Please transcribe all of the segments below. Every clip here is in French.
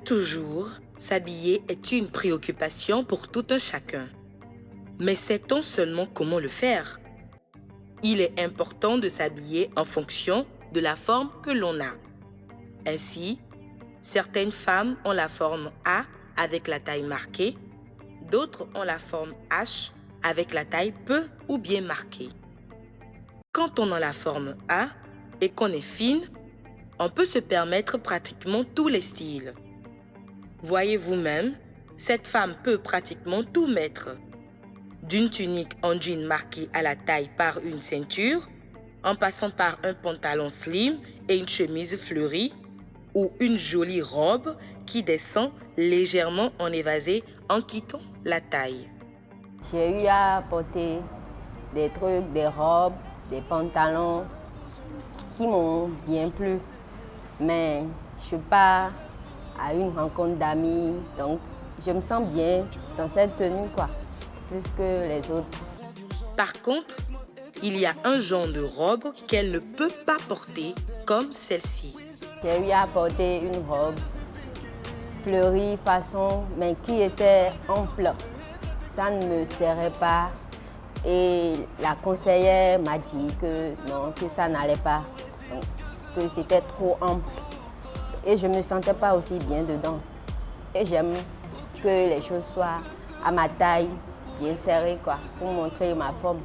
toujours, s'habiller est une préoccupation pour tout un chacun. Mais sait-on seulement comment le faire? Il est important de s'habiller en fonction de la forme que l'on a. Ainsi, certaines femmes ont la forme A avec la taille marquée, d'autres ont la forme H avec la taille peu ou bien marquée. Quand on a la forme A et qu'on est fine, on peut se permettre pratiquement tous les styles. Voyez vous-même, cette femme peut pratiquement tout mettre. D'une tunique en jean marquée à la taille par une ceinture, en passant par un pantalon slim et une chemise fleurie, ou une jolie robe qui descend légèrement en évasé en quittant la taille. J'ai eu à porter des trucs, des robes, des pantalons qui m'ont bien plu. Mais je suis pas à une rencontre d'amis, donc je me sens bien dans cette tenue, plus que les autres. Par contre, il y a un genre de robe qu'elle ne peut pas porter, comme celle-ci. J'ai eu à porter une robe fleurie façon, mais qui était ample. Ça ne me serrait pas. Et la conseillère m'a dit que non, que ça n'allait pas, donc, que c'était trop ample. Et je ne me sentais pas aussi bien dedans. Et j'aime que les choses soient à ma taille, bien serrées, pour montrer ma forme.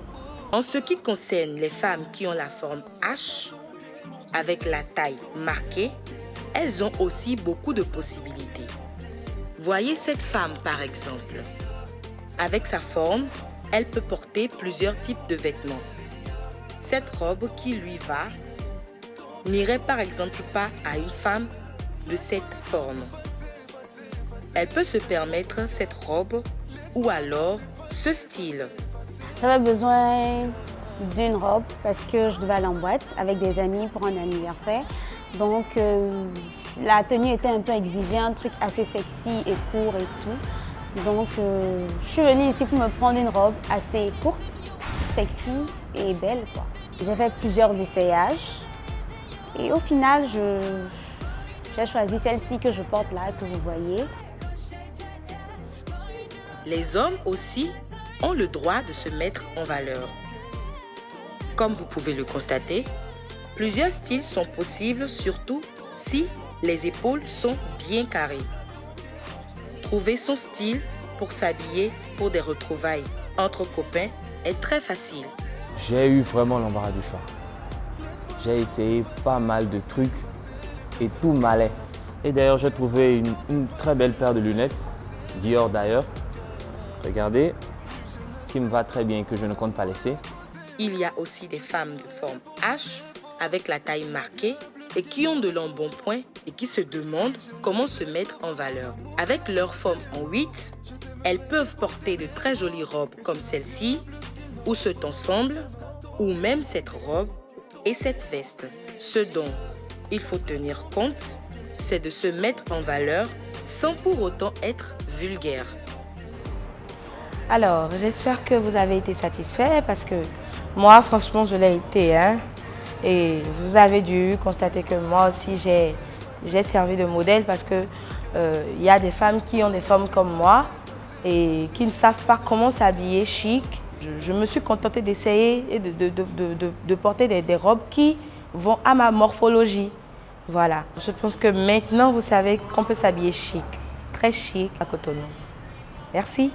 En ce qui concerne les femmes qui ont la forme H, avec la taille marquée, elles ont aussi beaucoup de possibilités. Voyez cette femme par exemple. Avec sa forme, elle peut porter plusieurs types de vêtements. Cette robe qui lui va n'irait par exemple pas à une femme de cette forme. Elle peut se permettre cette robe ou alors ce style. J'avais besoin d'une robe parce que je devais aller en boîte avec des amis pour un anniversaire. Donc la tenue était un peu exigée, un truc assez sexy et fourre et tout. Donc je suis venue ici pour me prendre une robe assez courte, sexy et belle, J'ai fait plusieurs essayages et au final j'ai choisi celle-ci que je porte là, que vous voyez. Les hommes aussi ont le droit de se mettre en valeur. Comme vous pouvez le constater, plusieurs styles sont possibles, surtout si les épaules sont bien carrées. Trouver son style pour s'habiller pour des retrouvailles entre copains est très facile. J'ai eu vraiment l'embarras du choix. J'ai essayé pas mal de trucs et tout m'allait. Et d'ailleurs, j'ai trouvé une très belle paire de lunettes, Dior d'ailleurs. Regardez, qui me va très bien et que je ne compte pas laisser. Il y a aussi des femmes de forme H avec la taille marquée et qui ont de l'embonpoint et qui se demandent comment se mettre en valeur. Avec leur forme en 8, elles peuvent porter de très jolies robes comme celle-ci, ou cet ensemble, ou même cette robe et cette veste. Ce dont il faut tenir compte, c'est de se mettre en valeur sans pour autant être vulgaire. Alors, j'espère que vous avez été satisfait parce que moi, franchement, je l'ai été. Et vous avez dû constater que moi aussi, j'ai servi de modèle parce que y a des femmes qui ont des formes comme moi et qui ne savent pas comment s'habiller chic. Je me suis contentée d'essayer et de porter des robes qui vont à ma morphologie. Voilà. Je pense que maintenant, vous savez qu'on peut s'habiller chic, très chic à Cotonou. Merci.